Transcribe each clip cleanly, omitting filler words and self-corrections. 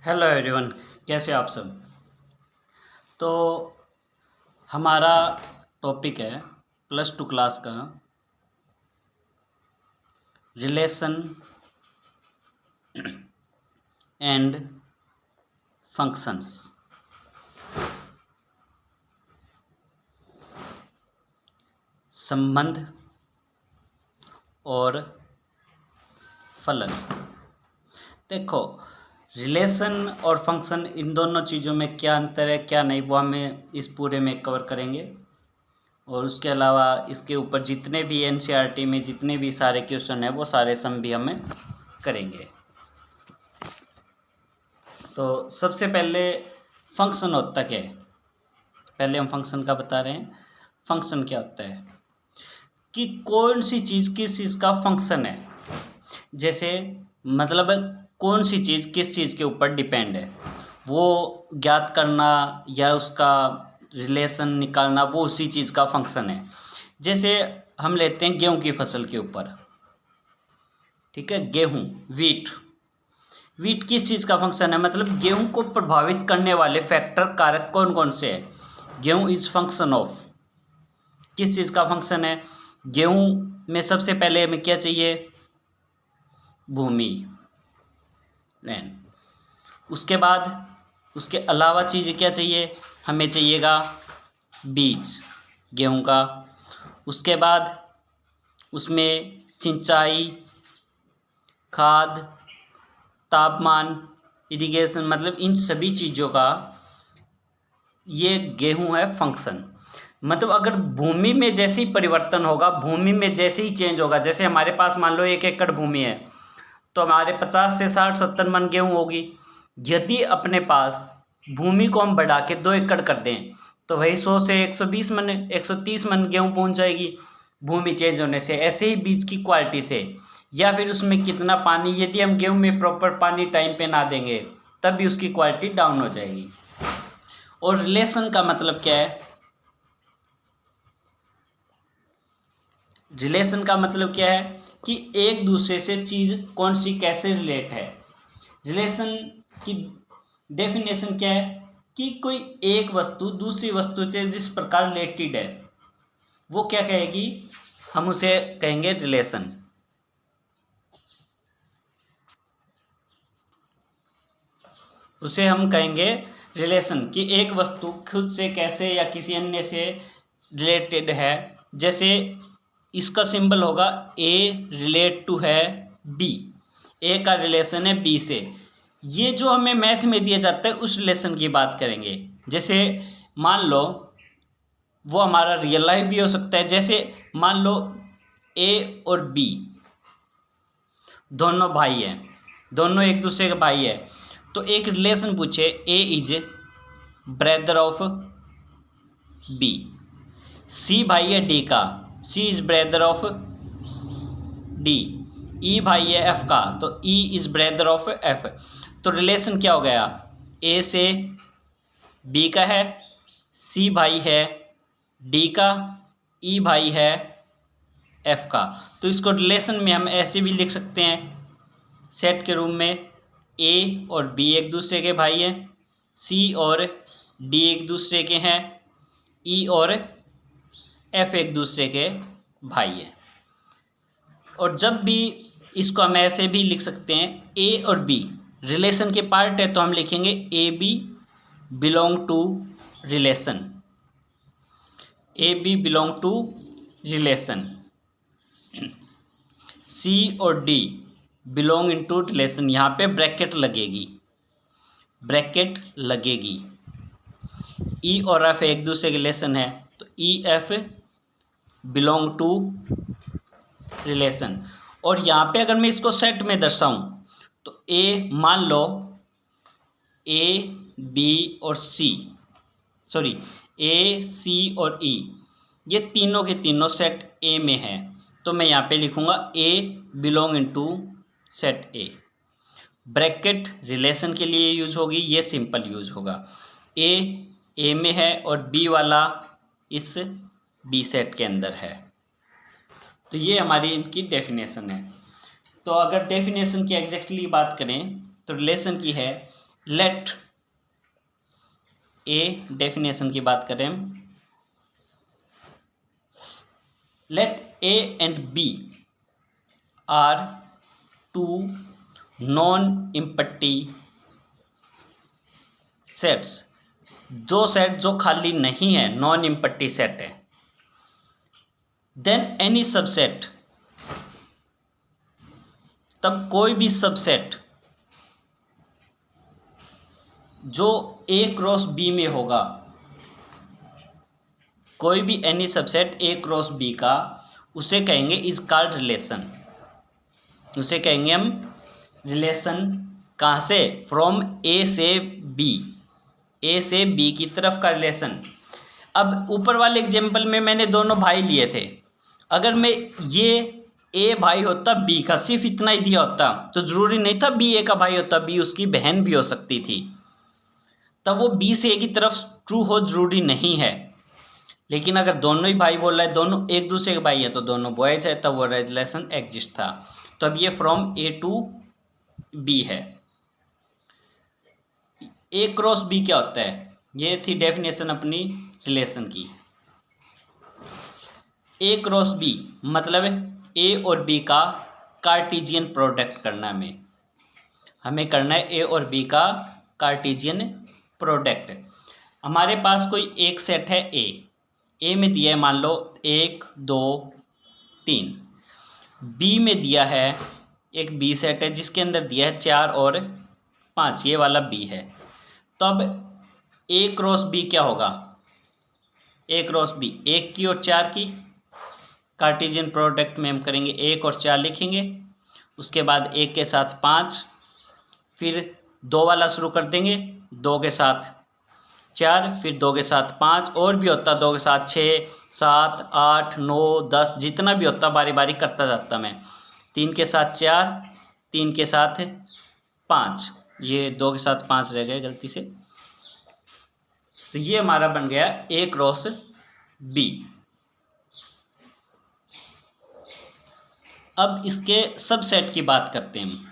Hello everyone, कैसे हो आप सब। तो हमारा टॉपिक है +2 क्लास का रिलेशन एंड फंक्शंस। संबंध और फलन। देखो, रिलेशन और फंक्शन, इन दोनों चीज़ों में क्या अंतर है क्या नहीं, वो हमें इस पूरे में कवर करेंगे। और उसके अलावा इसके ऊपर जितने भी एनसीईआरटी में जितने भी सारे क्वेश्चन है वो सारे सम भी हमें करेंगे। तो सबसे पहले फंक्शन होता क्या है, पहले हम फंक्शन का बता रहे हैं। फंक्शन क्या होता है कि कौन सी चीज़ किस चीज़ का फंक्शन है। जैसे मतलब कौन सी चीज़ किस चीज़ के ऊपर डिपेंड है, वो ज्ञात करना या उसका रिलेशन निकालना, वो उसी चीज़ का फंक्शन है। जैसे हम लेते हैं गेहूं की फसल के ऊपर, ठीक है, गेहूं, वीट। वीट किस चीज़ का फंक्शन है, मतलब गेहूं को प्रभावित करने वाले फैक्टर, कारक कौन कौन से हैं। गेहूं इज फंक्शन ऑफ, किस चीज़ का फंक्शन है। गेहूं में सबसे पहले हमें क्या चाहिए, भूमि, लैंड। उसके बाद उसके अलावा चीज़ क्या चाहिए, हमें चाहिएगा बीज गेहूं का। उसके बाद उसमें सिंचाई, खाद, तापमान, इरिगेशन, मतलब इन सभी चीज़ों का ये गेहूं है फंक्शन। मतलब अगर भूमि में जैसे ही परिवर्तन होगा, भूमि में जैसे ही चेंज होगा, जैसे हमारे पास मान लो 1 एकड़ भूमि है तो हमारे 50 से 60 70 मन गेहूं होगी। यदि अपने पास भूमि को हम बढ़ा के 2 एकड़ कर दें तो वही 100 से 120 मन 130 मन गेहूं पहुंच जाएगी भूमि चेंज होने से। ऐसे ही बीज की क्वालिटी से, या फिर उसमें कितना पानी, यदि हम गेहूं में प्रॉपर पानी टाइम पे ना देंगे तब भी उसकी क्वालिटी डाउन हो जाएगी। और रिलेशन का मतलब क्या है, रिलेशन का मतलब क्या है कि एक दूसरे से चीज़ कौन सी कैसे रिलेट है। रिलेशन की डेफिनेशन क्या है कि कोई एक वस्तु दूसरी वस्तु से जिस प्रकार रिलेटेड है वो क्या कहेगी, हम उसे कहेंगे रिलेशन। उसे हम कहेंगे रिलेशन कि एक वस्तु खुद से कैसे या किसी अन्य से रिलेटेड है। जैसे इसका सिंबल होगा ए रिलेट टू है बी, ए का रिलेशन है बी से। ये जो हमें मैथ में दिया जाता है उस रिलेशन की बात करेंगे। जैसे मान लो वो हमारा रियल लाइफ भी हो सकता है। जैसे मान लो ए और बी दोनों भाई हैं, दोनों एक दूसरे के भाई है, तो एक रिलेशन पूछे, ए इज ब्रदर ऑफ बी। सी भाई है डी का, सी इज ब्रदर ऑफ डी। ई भाई है एफ का, तो E is brother of F. तो रिलेशन क्या हो गया, ए से बी का है, सी भाई है डी का, ई भाई है एफ का। तो इसको रिलेशन में हम ऐसे भी लिख सकते हैं सेट के रूप में, ए और बी एक दूसरे के भाई हैं, सी और डी एक दूसरे के हैं, ई और एफ एक दूसरे के भाई हैं। और जब भी इसको हम ऐसे भी लिख सकते हैं, ए और बी रिलेशन के पार्ट है तो हम लिखेंगे A B belong to relation, A B belong to relation. C और D belong in to relation, यहाँ पे ब्रैकेट लगेगी, ब्रैकेट लगेगी। ई और एफ एक दूसरे के रिलेशन है तो E F belong to relation. और यहाँ पे अगर मैं इसको सेट में दर्शाऊं तो ए, मान लो ए बी और सी, सॉरी ए सी और ई, ये तीनों के तीनों सेट ए में है, तो मैं यहाँ पे लिखूंगा A belong into set A. Bracket relation के लिए यूज होगी, ये सिंपल यूज होगा। ए में है और बी वाला इस बी सेट के अंदर है। तो ये हमारी इनकी डेफिनेशन है। तो अगर डेफिनेशन की एग्जैक्टली बात करें तो रिलेशन की है, लेट ए, डेफिनेशन की बात करें, let A and B are two non empty sets, दो सेट जो खाली नहीं है, नॉन एम्प्टी सेट है। देन एनी सबसेट, तब कोई भी सबसेट जो ए क्रॉस बी में होगा, कोई भी any subset A cross B का, उसे कहेंगे इज कॉल्ड रिलेशन। उसे कहेंगे हम रिलेशन। कहाँ से? फ्रॉम ए से बी, ए से बी की तरफ का रिलेशन। अब ऊपर वाले एग्जाम्पल में मैंने दोनों भाई लिए थे। अगर मैं ये ए भाई होता बी का, सिर्फ इतना ही दिया होता, तो ज़रूरी नहीं था बी ए का भाई होता, बी उसकी बहन भी हो सकती थी। तब वो बी से ए की तरफ ट्रू हो ज़रूरी नहीं है। लेकिन अगर दोनों ही भाई बोल रहा है, दोनों एक दूसरे के भाई है, तो दोनों बॉयज है, तब वो रिलेशन एग्जिस्ट था। तो अब ये फ्रॉम ए टू बी है। ए क्रॉस बी क्या होता है? ये थी डेफिनेशन अपनी रिलेशन की। ए क्रॉस बी मतलब ए और बी का कार्टेशियन प्रोडक्ट करना हमें करना है ए और बी का कार्टेशियन प्रोडक्ट। हमारे पास कोई एक सेट है ए में दिया है मान लो 1 2 3, बी में दिया है एक बी सेट है जिसके अंदर दिया है 4 और 5, ये वाला बी है। तो अब ए क्रॉस बी क्या होगा? ए क्रॉस बी 1 की और 4 की कार्टेशियन प्रोडक्ट में हम करेंगे 1 और 4 लिखेंगे, उसके बाद 1 के साथ 5, फिर 2 वाला शुरू कर देंगे, 2 के साथ 4, फिर 2 के साथ 5, और भी होता 2 के साथ 6 7 8 9 10, जितना भी होता बारी बारी करता जाता मैं। 3 के साथ 4, 3 के साथ 5, ये 2 के साथ 5 रह गए गलती से। तो ये हमारा बन गया ए क्रॉस बी। अब इसके सबसेट की बात करते हैं।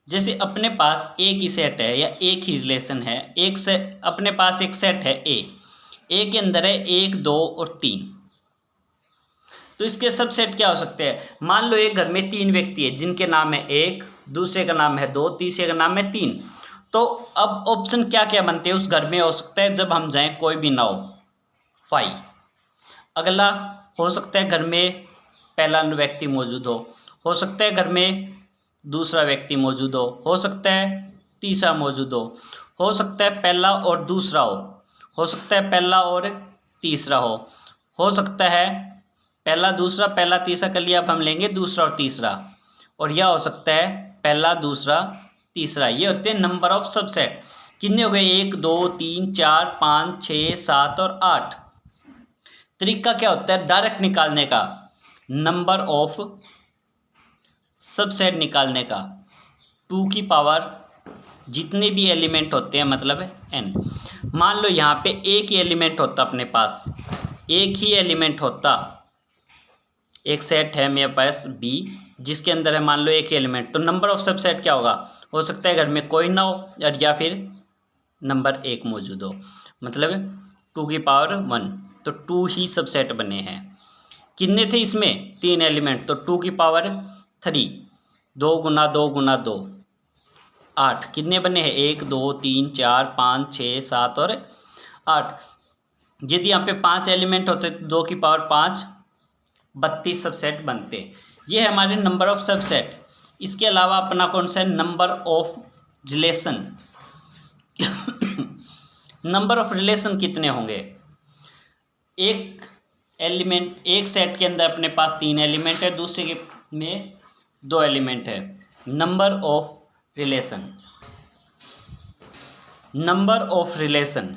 जैसे अपने पास एक ही सेट है या एक ही रिलेशन है, एक से अपने पास एक सेट है ए के अंदर है 1 2 और 3, तो इसके सबसेट क्या हो सकते हैं? मान लो एक घर में 3 व्यक्ति है जिनके नाम है 1, दूसरे का नाम है 2, तीसरे का नाम है 3। तो अब ऑप्शन क्या क्या बनते हैं उस घर में? हो सकता है जब हम जाएं कोई भी ना हो, 5। अगला हो सकता है घर में पहला व्यक्ति मौजूद हो सकता है घर में दूसरा व्यक्ति मौजूद हो सकता है तीसरा मौजूद हो सकता है पहला और दूसरा हो सकता है पहला और तीसरा हो सकता है पहला दूसरा पहला तीसरा कर लिया, अब हम लेंगे दूसरा और तीसरा, और यह हो सकता है पहला दूसरा तीसरा। ये होते हैं नंबर ऑफ सबसेट। कितने हो गए? 1 2 3 4 5 6 7 और 8। तरीका क्या होता है डायरेक्ट निकालने का? नंबर ऑफ सबसेट निकालने का 2 की पावर जितने भी एलिमेंट होते हैं मतलब n। मान लो यहाँ पे एक ही एलिमेंट होता, अपने पास एक ही एलिमेंट होता, एक सेट है मेरे पास b जिसके अंदर है मान लो एक ही एलिमेंट, तो नंबर ऑफ सबसेट क्या होगा? हो सकता है घर में कोई ना हो और या फिर नंबर 1 मौजूद हो, मतलब 2 की पावर 1, तो 2 ही सबसेट बने हैं। कितने थे इसमें? 3 एलिमेंट, तो 2 की पावर 3, 2 गुना 2 गुना 2 8। कितने बने हैं? 1 2 3 4 5 6 7 और 8। यदि यहाँ पे 5 एलिमेंट होते तो 2 की पावर 5, 32 सबसेट बनते। ये है हमारे नंबर ऑफ सबसेट। इसके अलावा अपना कौन सा है? Number of relation. Number of relation कितने होंगे? एक एलिमेंट, एक सेट के अंदर अपने पास 3 एलिमेंट है, दूसरे के में 2 एलिमेंट है। Number of relation, number of relation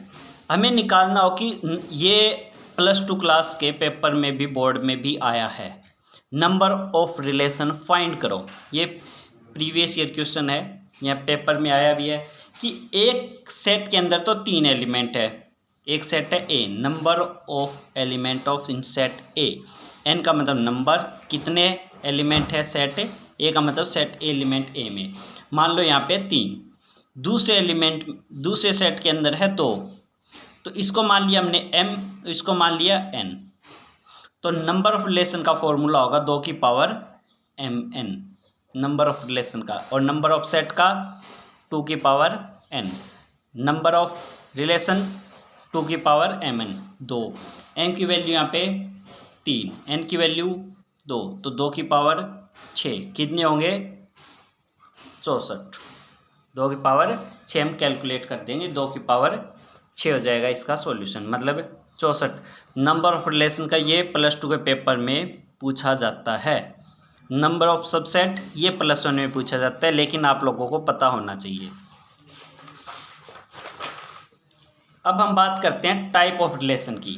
हमें निकालना हो कि ये +2 क्लास के पेपर में भी, बोर्ड में भी आया है। नंबर ऑफ रिलेशन फाइंड करो, ये प्रीवियस ईयर क्वेश्चन है, यहाँ पेपर में आया भी है कि एक सेट के अंदर तो 3 एलिमेंट है, एक सेट है A, number of element of in set A, N का मतलब नंबर, कितने एलिमेंट है सेट ए का मतलब सेट एलिमेंट ए में। मान लो यहाँ पे 3, दूसरे सेट के अंदर है 2, तो इसको मान लिया हमने m, इसको मान लिया n। तो नंबर ऑफ रिलेशन का फॉर्मूला होगा 2 की power mn, number of relation का, और नंबर ऑफ सेट का 2 की power n, number of relation 2 की पावर mn 2। m की वैल्यू यहाँ पे 3, n की वैल्यू 2, तो 2 की पावर 6 कितने होंगे 64। 2 की पावर 6 हम कैलकुलेट कर देंगे, 2 की पावर 6 हो जाएगा इसका सॉल्यूशन, मतलब 64। नंबर ऑफ रिलेशन का ये +2 के पेपर में पूछा जाता है। नंबर ऑफ सबसेट ये +1 में पूछा जाता है, लेकिन आप लोगों को पता होना चाहिए। अब हम बात करते हैं टाइप ऑफ रिलेशन की।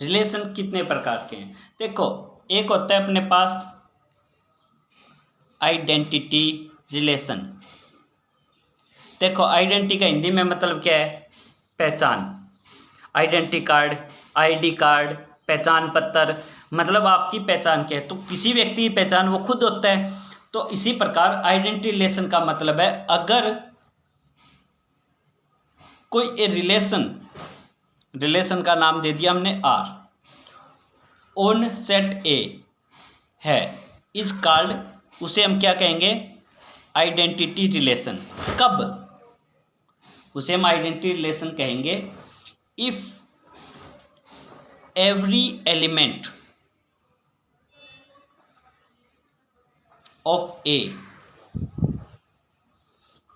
रिलेशन कितने प्रकार के हैं देखो, एक होता है अपने पास आइडेंटिटी रिलेशन। देखो आइडेंटिटी का हिंदी में मतलब क्या है, पहचान। आइडेंटिटी कार्ड, आईडी कार्ड, पहचान पत्र, मतलब आपकी पहचान क्या है, तो किसी व्यक्ति की पहचान वो खुद होता है। तो इसी प्रकार आइडेंटिटी रिलेशन का मतलब है अगर कोई रिलेशन का नाम दे दिया हमने R, ऑन सेट ए है, इज कॉल्ड, उसे हम क्या कहेंगे आइडेंटिटी रिलेशन। कब उसे हम आइडेंटिटी रिलेशन कहेंगे, if every element of A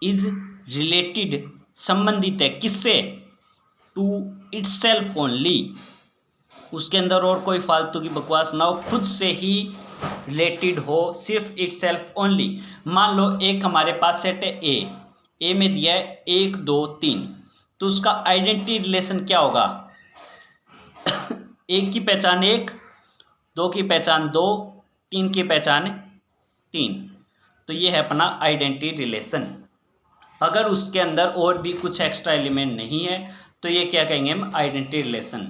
is related, संबंधित है किससे, टू इटसेल्फ ओनली, उसके अंदर और कोई फालतू की बकवास ना हो, खुद से ही रिलेटेड हो, सिर्फ इटसेल्फ ओनली। मान लो एक हमारे पास सेट है ए में दिया है 1 2 3, तो उसका आइडेंटिटी रिलेशन क्या होगा 1 की पहचान 1, 2 की पहचान 2, 3 की पहचान 3, तो ये है अपना आइडेंटिटी रिलेशन। अगर उसके अंदर और भी कुछ एक्स्ट्रा एलिमेंट नहीं है तो ये क्या कहेंगे हम आइडेंटिटी रिलेशन।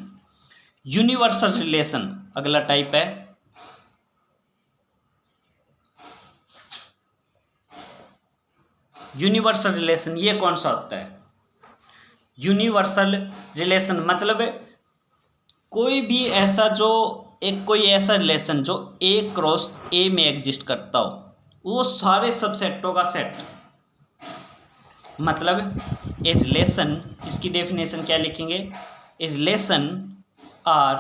यूनिवर्सल रिलेशन अगला टाइप है। यूनिवर्सल रिलेशन ये कौन सा होता है, यूनिवर्सल रिलेशन मतलब कोई भी ऐसा कोई ऐसा रिलेशन जो ए क्रॉस ए में एग्जिस्ट करता हो, वो सारे सबसेटों का सेट। मतलब ए रिलेशन, इसकी डेफिनेशन क्या लिखेंगे, a relation R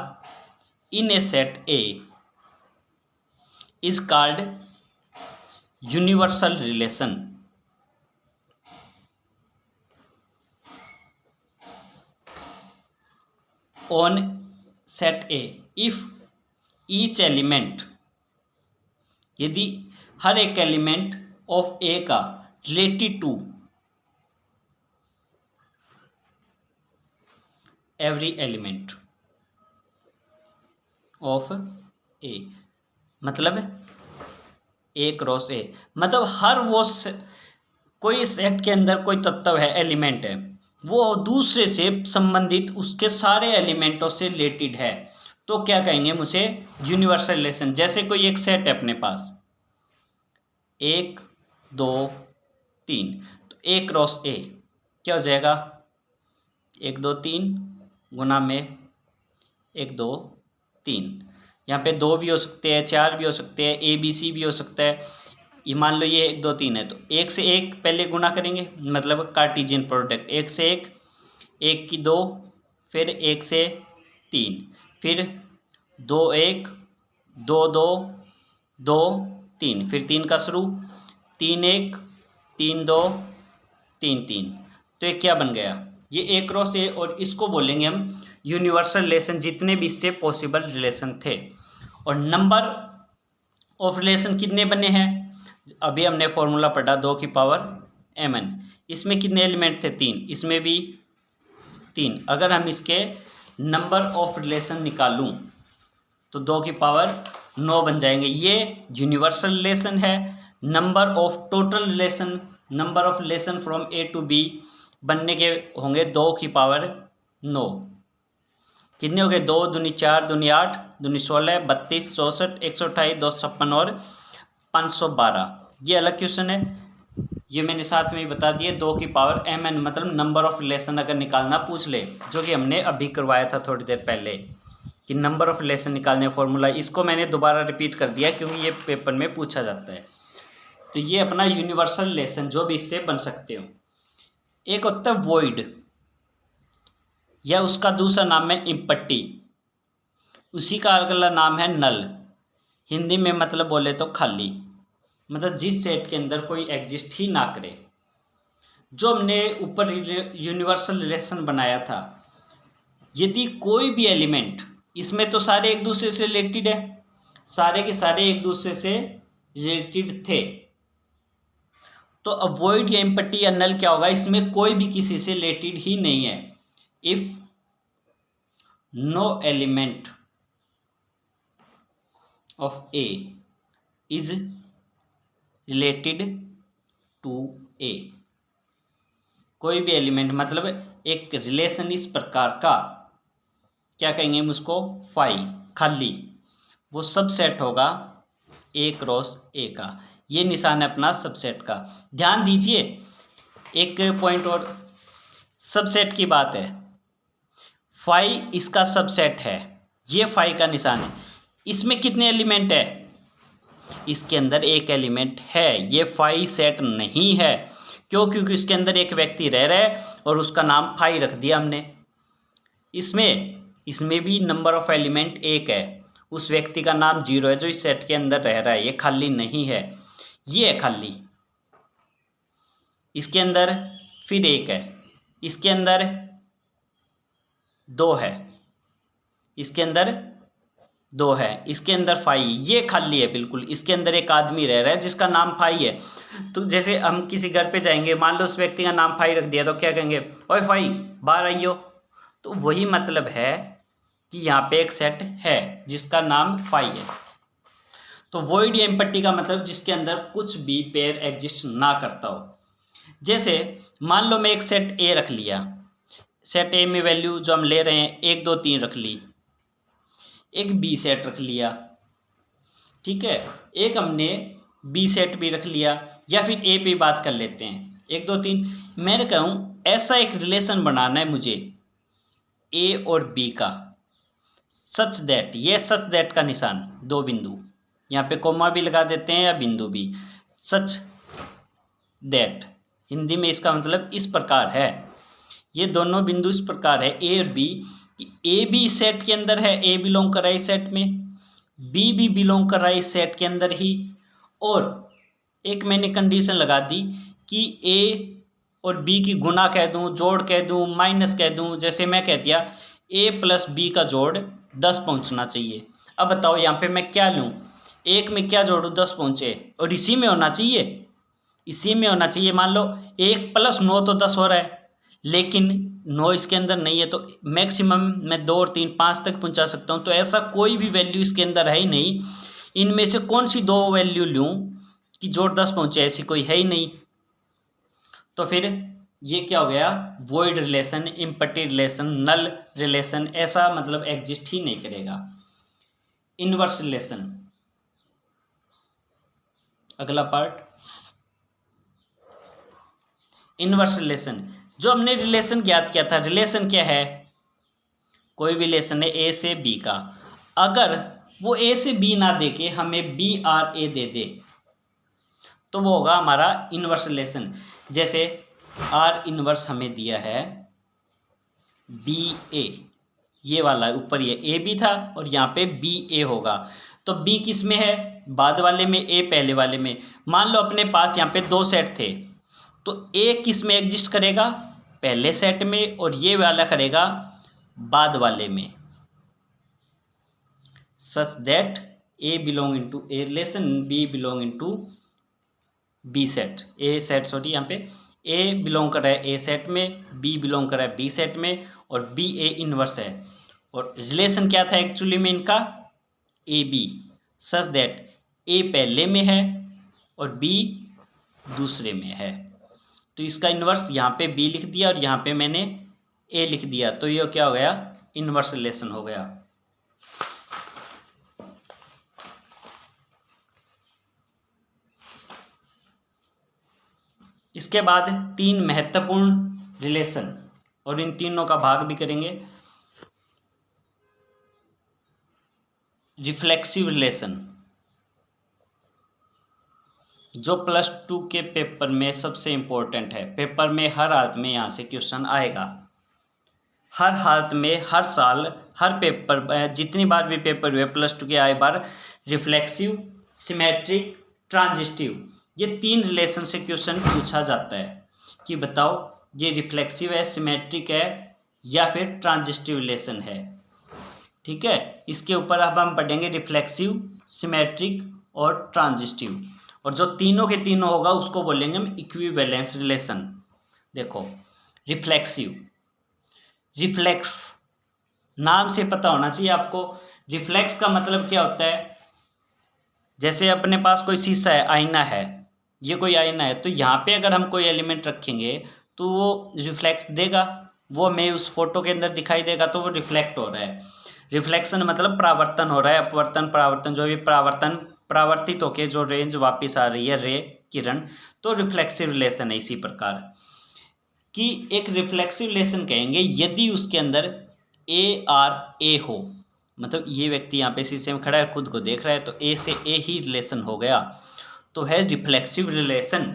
in a set A is called universal relation. On set A if each element, यदि हर एक एलिमेंट ऑफ ए का related to every element of A, मतलब ए क्रॉस ए, मतलब हर वो कोई सेट के अंदर कोई तत्व है, एलिमेंट है, वो दूसरे से संबंधित उसके सारे एलिमेंटों से रिलेटेड है, तो क्या कहेंगे हम उसे यूनिवर्सल रिलेशन। जैसे कोई एक सेट है अपने पास 1 2 3, तो ए क्रॉस ए क्या हो जाएगा 1 2 3 गुना में 1 2 3, यहाँ पे 2 भी हो सकते हैं, 4 भी हो सकते हैं, ABC भी हो सकता है। ये मान लो ये 1 2 3 है, तो 1 से 1 पहले गुना करेंगे, मतलब कार्टेशियन प्रोडक्ट, 1 से 1, 1 की 2, फिर 1 से 3, फिर 2 1 2 2 2 3, फिर 3 का शुरू, 3 1 3 2 3 3, तो ये क्या बन गया, ये ए क्रॉस ए, और इसको बोलेंगे हम यूनिवर्सल रिलेशन, जितने भी इससे पॉसिबल रिलेशन थे। और नंबर ऑफ रिलेशन कितने बने हैं, अभी हमने फॉर्मूला पढ़ा 2 की पावर mn, इसमें कितने एलिमेंट थे 3, इसमें भी 3। अगर हम इसके नंबर ऑफ रिलेशन निकालूं तो 2 की पावर 9 बन जाएंगे। ये यूनिवर्सल रिलेशन है। Number of total relation, number of relation from A to B बनने के होंगे 2 की पावर 9। कितने हो गए, 2 दूनी 4 दूनी 8 दूनी 16 32 64 128 256 और 512। ये अलग क्वेश्चन है, ये मैंने साथ में ही बता दिए। 2 की पावर mn मतलब नंबर ऑफ रिलेशन अगर निकालना पूछ ले, जो कि हमने अभी करवाया था थोड़ी देर पहले कि नंबर ऑफ रिलेशन निकालने फॉर्मूला, इसको मैंने दोबारा रिपीट कर दिया क्योंकि ये पेपर में पूछा जाता है। तो ये अपना यूनिवर्सल रिलेशन जो भी इससे बन सकते हो। एक होता है वॉइड, या उसका दूसरा नाम है इम्पट्टी, उसी का अगला नाम है नल। हिंदी में मतलब बोले तो खाली, मतलब जिस सेट के अंदर कोई एग्जिस्ट ही ना करे। जो हमने ऊपर यूनिवर्सल रिलेशन बनाया था, यदि कोई भी एलिमेंट, इसमें तो सारे एक दूसरे से रिलेटेड है, सारे के सारे एक दूसरे से रिलेटेड थे, तो अवॉइड या इम्पट्टी या नल क्या होगा, इसमें कोई भी किसी से रिलेटेड ही नहीं है। If no element of A is related to A, कोई भी एलिमेंट मतलब एक रिलेशन इस प्रकार का, क्या कहेंगे हम उसको, फाई, खाली, वो सबसेट होगा ए क्रॉस ए का। ये निशान है अपना सबसेट का। ध्यान दीजिए, एक पॉइंट और, सबसेट की बात है, फाई इसका सबसेट है, ये फाई का निशान है। इसमें कितने एलिमेंट है, इसके अंदर एक एलिमेंट है, ये फाई सेट नहीं है। क्यों, क्योंकि इसके अंदर एक व्यक्ति रह रहा है और उसका नाम फाई रख दिया हमने। इसमें भी नंबर ऑफ एलिमेंट एक है, उस व्यक्ति का नाम 0 है जो इस सेट के अंदर रह रहा है, ये खाली नहीं है, ये है खाली। इसके अंदर फिर एक है, इसके अंदर 2 है, इसके अंदर 2 है, इसके अंदर फाई, ये खाली है बिल्कुल। इसके अंदर एक आदमी रह रहा है जिसका नाम फाई है। तो जैसे हम किसी घर पे जाएंगे, मान लो उस व्यक्ति का नाम फाई रख दिया, तो क्या कहेंगे, ओए फाई बाहर आइयो। तो वही मतलब है कि यहाँ पे एक सेट है जिसका नाम फाई है। तो वॉइड या इम्पट्टी का मतलब जिसके अंदर कुछ भी पेयर एग्जिस्ट ना करता हो। जैसे मान लो मैं एक सेट ए रख लिया, सेट ए में वैल्यू जो हम ले रहे हैं 1 2 3 रख ली, एक बी सेट रख लिया, ठीक है, एक हमने बी सेट भी रख लिया, या फिर ए पे बात कर लेते हैं 1 2 3। मैंने कहूँ ऐसा एक रिलेशन बनाना है मुझे ए और बी का, सच दैट, ये सच दैट का निशान 2 बिंदु, यहाँ पे कोमा भी लगा देते हैं या बिंदु भी, सच दैट हिंदी में इसका मतलब इस प्रकार है, ये दोनों बिंदु इस प्रकार है ए और बी, कि ए भी इस सेट के अंदर है, ए बिलोंग कर रहा है इस सेट में, बी भी बिलोंग कर रहा है इस सेट के अंदर ही। और एक मैंने कंडीशन लगा दी कि ए और बी की गुना कह दूं, जोड़ कह दूं, माइनस कह दूं। जैसे मैं कह दिया ए प्लस बी का जोड़ 10 पहुंचना चाहिए। अब बताओ यहाँ पे मैं क्या लूँ, एक में क्या जोड़ूँ 10 पहुँचे, और इसी में होना चाहिए, इसी में होना चाहिए। मान लो 1 + 9 तो 10 हो रहा है, लेकिन 9 इसके अंदर नहीं है, तो मैक्सिमम मैं 2 और 3 5 तक पहुंचा सकता हूं। तो ऐसा कोई भी वैल्यू इसके अंदर है ही नहीं, इनमें से कौन सी 2 वैल्यू लूं कि जोड़ 10 पहुंचे, ऐसी कोई है ही नहीं। तो फिर ये क्या हो गया, वॉइड रिलेशन, इम्पट्टी रिलेशन, नल रिलेशन, ऐसा मतलब एग्जिस्ट ही नहीं करेगा। इनवर्स रिलेशन, अगला पार्ट, इनवर्स रिलेशन। जो हमने रिलेशन ज्ञात किया था, रिलेशन क्या है, कोई भी रिलेशन है ए से बी का, अगर वो ए से बी ना दे के हमें बी आर ए दे दे, तो वो होगा हमारा इनवर्स रिलेशन। जैसे आर इनवर्स हमें दिया है बी ए, ये वाला ऊपर ये ए बी था और यहाँ पे बी ए होगा, तो बी किस में है, बाद वाले में, ए पहले वाले में। मान लो अपने पास यहाँ पे 2 सेट थे, तो ए किस में एग्जिस्ट करेगा, पहले सेट में, और ये वाला करेगा बाद वाले में, such that A belong into A relation, B belong into B set, A set sorry, यहाँ पे ए बिलोंग कर रहा है ए सेट में, बी बिलोंग कर रहा है बी सेट में, और बी ए इनवर्स है। और रिलेशन क्या था एक्चुअली में इनका, ए बी, सच दैट ए पहले में है और बी दूसरे में है। तो इसका इन्वर्स यहाँ पे बी लिख दिया और यहाँ पे मैंने ए लिख दिया, तो ये क्या हो गया, इनवर्स रिलेशन हो गया। इसके बाद 3 महत्वपूर्ण रिलेशन, और इन तीनों का भाग भी करेंगे। रिफ्लेक्सिव रिलेशन, जो +2 के पेपर में सबसे इम्पोर्टेंट है। पेपर में हर हालत में यहाँ से क्वेश्चन आएगा, हर हालत में, हर साल, हर पेपर, जितनी बार भी पेपर हुए +2 के आए बार रिफ्लेक्सिव, सिमेट्रिक, ट्रांजिस्टिव, ये 3 रिलेशन से क्वेश्चन पूछा जाता है कि बताओ ये रिफ्लेक्सिव है, सिमेट्रिक है या फिर ट्रांजिस्टिव रिलेशन है। ठीक है, इसके ऊपर अब हम पढ़ेंगे रिफ्लेक्सिव, सिमेट्रिक और ट्रांजिस्टिव, और जो तीनों के तीनों होगा उसको बोलेंगे हम इक्विवेलेंस रिलेशन। देखो रिफ्लेक्सिव, रिफ्लेक्स नाम से पता होना चाहिए आपको। रिफ्लेक्स का मतलब क्या होता है, जैसे अपने पास कोई शीशा है, आईना है, ये कोई आईना है, तो यहाँ पे अगर हम कोई एलिमेंट रखेंगे तो वो रिफ्लेक्ट देगा, वो हमें उस फोटो के अंदर दिखाई देगा, तो वो रिफ्लेक्ट हो रहा है। रिफ्लेक्शन मतलब परावर्तन हो रहा है, अपवर्तन, परावर्तन, जो भी परावर्तित होके जो रेंज वापस आ रही है, रे, किरण, तो रिफ्लेक्सिव रिलेशन है। इसी प्रकार कि एक रिफ्लेक्सिव रिलेशन कहेंगे यदि उसके अंदर ए हो, मतलब ये व्यक्ति यहाँ पे शीशे में खड़ा है, खुद को देख रहा है, तो ए से ए ही रिलेशन हो गया, तो है रिफ्लेक्सिव रिलेशन।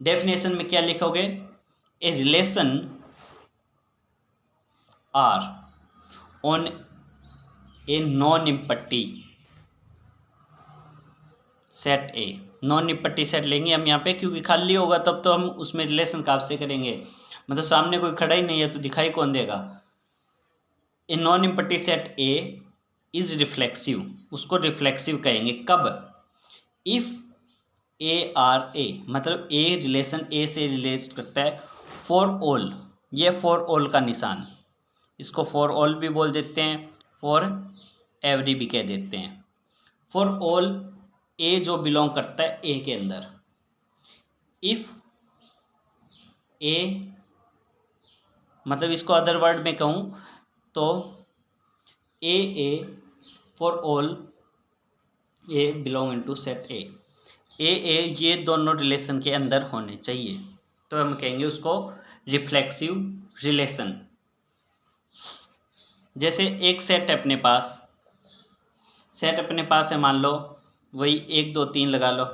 डेफिनेशन में क्या लिखोगे, a relation R on A non empty set A. Non empty set लेंगे हम यहाँ पे, क्योंकि खाली होगा तब तो हम उसमें रिलेशन कब से करेंगे, मतलब सामने कोई खड़ा ही नहीं है तो दिखाई कौन देगा। A non empty set A is reflexive, उसको रिफ्लेक्सिव कहेंगे कब, इफ ए आर ए, मतलब ए रिलेशन ए से रिलेट करता है फॉर ऑल, ये फॉर ऑल का निशान, इसको फॉर ऑल भी बोल देते हैं, फॉर एवरी भी कह देते हैं। फॉर ऑल ए जो बिलोंग करता है ए के अंदर, इफ ए, मतलब इसको अदर वर्ड में कहूँ तो A for all A belong into set ए ये दोनों रिलेशन के अंदर होने चाहिए, तो हम कहेंगे उसको रिफ्लेक्सिव रिलेशन। जैसे एक सेट अपने पास है, मान लो वही 1 2 3 लगा लो,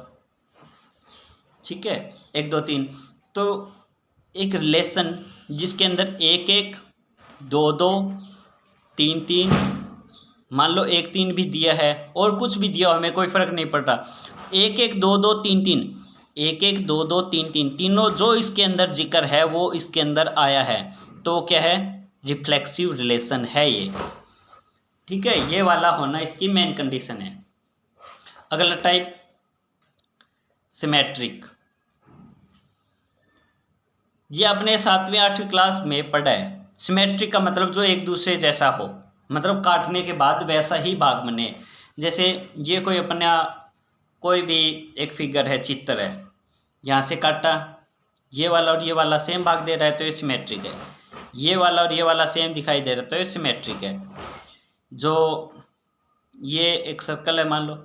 ठीक है, 1 2 3, तो एक रिलेशन जिसके अंदर 1 1 2 2 3 3, मान लो 1 3 भी दिया है और कुछ भी दिया हो, हमें कोई फर्क नहीं पड़ रहा, 1 1 2 2 3 3, 1 1 2 2 3 3, तीनों जो इसके अंदर जिक्र है वो इसके अंदर आया है, तो क्या है, रिफ्लेक्सिव रिलेशन है ये। ठीक है, ये वाला होना इसकी मेन कंडीशन है। अगला टाइप सिमेट्रिक, ये आपने 7वीं 8वीं क्लास में पढ़ा है। सिमेट्रिक का मतलब जो एक दूसरे जैसा हो, मतलब काटने के बाद वैसा ही भाग बने। जैसे ये कोई अपना कोई भी एक फिगर है, चित्र है, यहाँ से काटा, ये वाला और ये वाला सेम भाग दे रहा है, तो ये सिमेट्रिक है। ये वाला और ये वाला सेम दिखाई दे रहा है, तो ये सिमेट्रिक है। जो ये एक सर्कल है, मान लो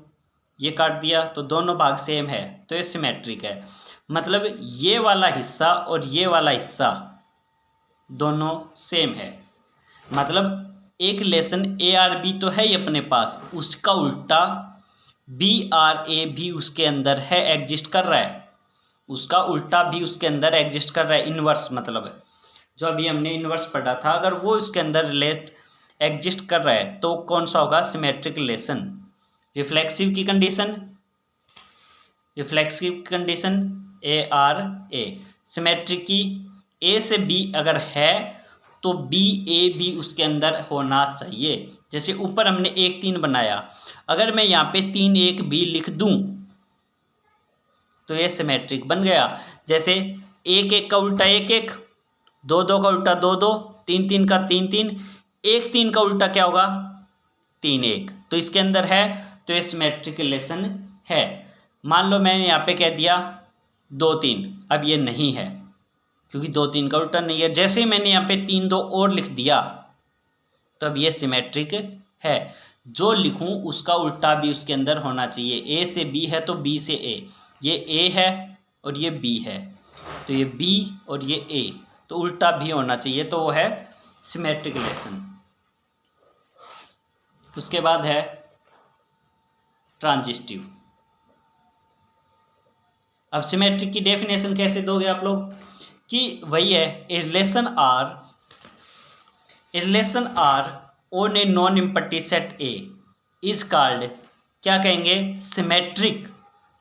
ये काट दिया तो दोनों भाग सेम है, तो ये सिमेट्रिक है। मतलब ये वाला हिस्सा और ये वाला हिस्सा दोनों सेम है, मतलब एक रिलेशन ए आर बी तो है ही अपने पास, उसका उल्टा बी आर ए भी उसके अंदर है, एग्जिस्ट कर रहा है, उसका उल्टा भी उसके अंदर एग्जिस्ट कर रहा है। इनवर्स मतलब जो अभी हमने इनवर्स पढ़ा था, अगर वो इसके अंदर रिलेट एग्जिस्ट कर रहा है तो कौन सा होगा, सिमेट्रिक रिलेशन। रिफ्लेक्सिव की condition A R A, symmetric की ए से बी अगर है तो बी ए भी उसके अंदर होना चाहिए। जैसे ऊपर हमने 1 3 बनाया, अगर मैं यहाँ पे 3 1 बी लिख दूं तो ये सिमेट्रिक बन गया। जैसे 1 1 का उल्टा 1 1, 2 2 का उल्टा 2 2, 3 3 का 3 3, 1 3 का उल्टा क्या होगा, 3 1, तो इसके अंदर है, तो ये सिमेट्रिक रिलेशन है। मान लो मैंने यहाँ पे कह दिया 2 3, अब ये नहीं है क्योंकि 2 3 का उल्टा नहीं है। जैसे ही मैंने यहाँ पे 3 2 और लिख दिया तो अब ये सिमेट्रिक है। जो लिखूं उसका उल्टा भी उसके अंदर होना चाहिए। ए से बी है तो बी से ए, ये ए है और ये बी है, तो ये बी और ये ए, तो उल्टा भी होना चाहिए, तो वो है सिमेट्रिक रिलेशन। उसके बाद है ट्रांजिस्टिव। अब सिमेट्रिक की डेफिनेशन कैसे दोगे आप लोग, कि वही है a relation R on A non empty set A is called, क्या कहेंगे, सिमेट्रिक।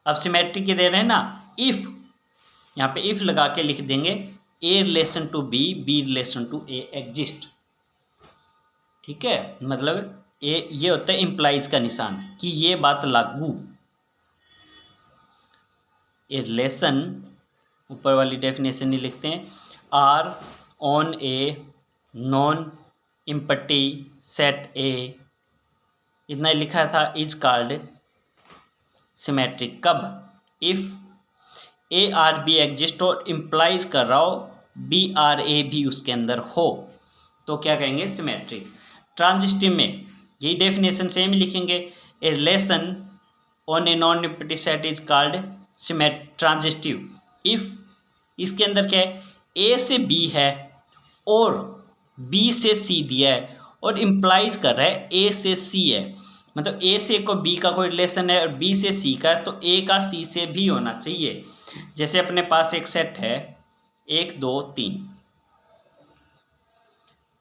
अब सिमेट्रिक के दे रहे हैं ना, इफ, यहाँ पे इफ लगा के लिख देंगे A relation to B, B relation to A exist. ठीक है, मतलब ये होता है इम्प्लाइज का निशान कि ये बात लागू। ए रिलेशन, ऊपर वाली डेफिनेशन ही लिखते हैं, R on A non empty set A, इतना लिखा था, इज कॉल्ड सिमेट्रिक। कब, if A R B exist और इम्प्लाइज कर रहा हो बी आर ए भी उसके अंदर हो, तो क्या कहेंगे, सिमेट्रिक। ट्रांजिस्टिव में यही डेफिनेशन सेम ही लिखेंगे, a relation on A non empty set is called transitive if, इसके अंदर क्या है, ए से बी है और बी से सी दिया है और इम्प्लाइज कर रहा है ए से सी है, मतलब ए से को बी का कोई रिलेशन है और बी से सी का, तो ए का सी से भी होना चाहिए। जैसे अपने पास एक सेट है 1 2 3,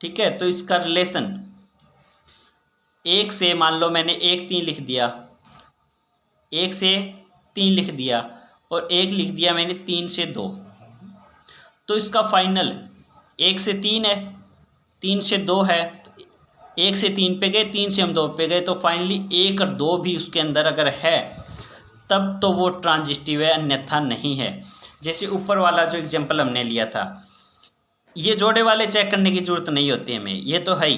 ठीक है, तो इसका रिलेशन 1 से, मान लो मैंने 1 3 लिख दिया, 1 से 3 लिख दिया और 1 लिख दिया मैंने 3 से 2, तो इसका फाइनल 1 से 3 है, 3 से 2 है, 1 से 3 पे गए, 3 से हम 2 पे गए, तो फाइनली 1 और 2 भी उसके अंदर अगर है तब तो वो ट्रांजिस्टिव है, अन्यथा नहीं है। जैसे ऊपर वाला जो एग्जांपल हमने लिया था, ये जोड़े वाले चेक करने की जरूरत नहीं होती हमें, ये तो है ही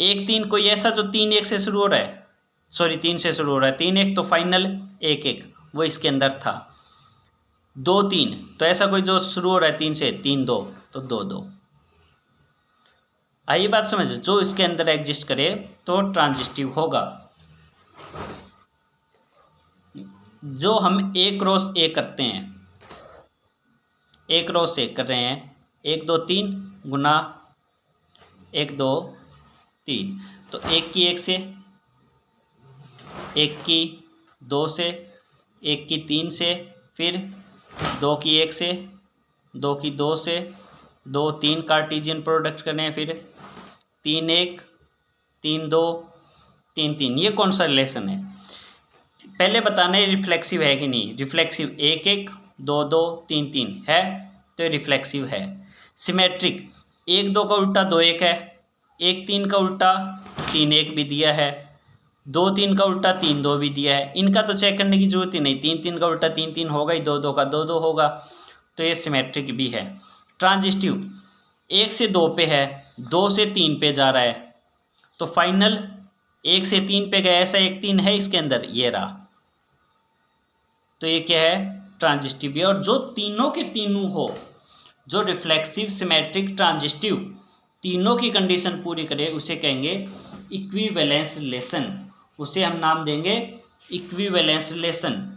1 3, कोई ऐसा जो 3 1 से शुरू हो रहा है, सॉरी 3 से शुरू हो रहा है, 3 1 तो फाइनल 1 1 वो इसके अंदर था, 2 3 तो ऐसा कोई जो शुरू हो रहा है 3 से, 3 2 तो 2 2। आइए बात समझ, जो इसके अंदर एग्जिस्ट करे तो ट्रांजिस्टिव होगा। जो हम ए क्रॉस ए करते हैं, ए क्रॉस ए कर रहे हैं, 1 2 3 गुना 1 2 3, तो 1 की 1 से, 1 की 2 से, 1 की 3 से, फिर 2 की 1 से, 2 की 2 से, 2 3 कार्टेशियन प्रोडक्ट करने हैं, फिर 3 1 3 2 3 3, ये कौन सा रिलेशन है, पहले बताना है रिफ्लेक्सिव है कि नहीं। रिफ्लेक्सिव 1 1 2 2 3 3 है, तो रिफ्लेक्सिव है। सिमेट्रिक 1 2 का उल्टा 2 1 है, 1 3 का उल्टा 3 1 भी दिया है, 2 3 का उल्टा 3 2 भी दिया है, इनका तो चेक करने की जरूरत ही नहीं, 3 3 का उल्टा 3 3 होगा ही, 2 2 का 2 2 होगा, तो ये सिमेट्रिक भी है। ट्रांजिस्टिव 1 से 2 पे है, 2 से 3 पे जा रहा है, तो फाइनल 1 से 3 पे गया, ऐसा 1 3 है इसके अंदर, ये रहा, तो ये क्या है, ट्रांजिस्टिव भी। और जो तीनों के तीनों हो, जो रिफ्लेक्सिव सिमेट्रिक ट्रांजिस्टिव तीनों की कंडीशन पूरी करे, उसे कहेंगे इक्विवेलेंस रिलेशन, उसे हम नाम देंगे इक्विवेलेंस रिलेशन।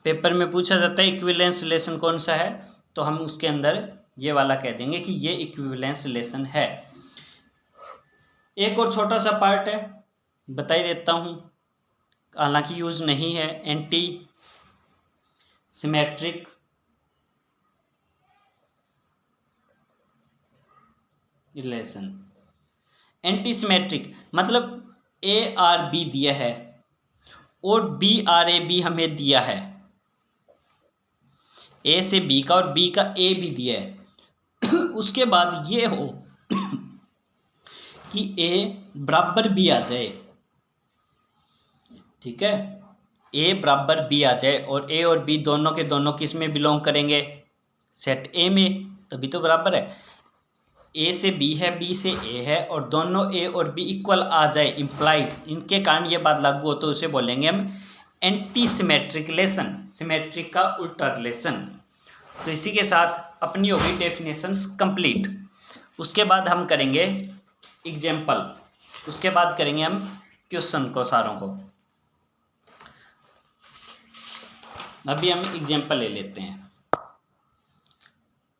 पेपर में पूछा जाता है इक्विवेलेंस रिलेशन कौन सा है, तो हम उसके अंदर ये वाला कह देंगे कि ये इक्विवेलेंस रिलेशन है। एक और छोटा सा पार्ट है, बता ही देता हूँ, हालांकि यूज नहीं है, anti symmetric relation. Anti symmetric मतलब ए आर बी दिया है और बी आर ए बी हमें दिया है, ए से बी का और बी का ए भी दिया है उसके बाद ये हो कि ए बराबर बी आ जाए, ठीक है, ए बराबर बी आ जाए और ए और बी दोनों के दोनों किस में बिलोंग करेंगे, सेट ए में, तभी तो बराबर है। ए से बी है, बी से ए है और दोनों ए और बी इक्वल आ जाए इम्प्लाइज, इनके कारण ये बात लागू हो, तो उसे बोलेंगे हम एंटी सिमेट्रिक रिलेशन, सिमेट्रिक का उल्टा रिलेशन। तो इसी के साथ अपनी होगी डेफिनेशंस कंप्लीट। उसके बाद हम करेंगे एग्जाम्पल, उसके बाद करेंगे हम क्वेश्चन को सारों को। अभी हम एग्जाम्पल ले लेते हैं।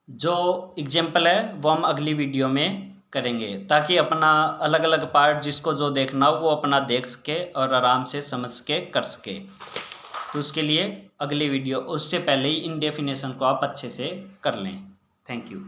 जो एग्जाम्पल है वो हम अगली वीडियो में करेंगे, ताकि अपना अलग अलग पार्ट जिसको जो देखना हो वो अपना देख सके और आराम से समझ के कर सके। तो उसके लिए अगली वीडियो, उससे पहले ही इन डेफिनेशन को आप अच्छे से कर लें। Thank you.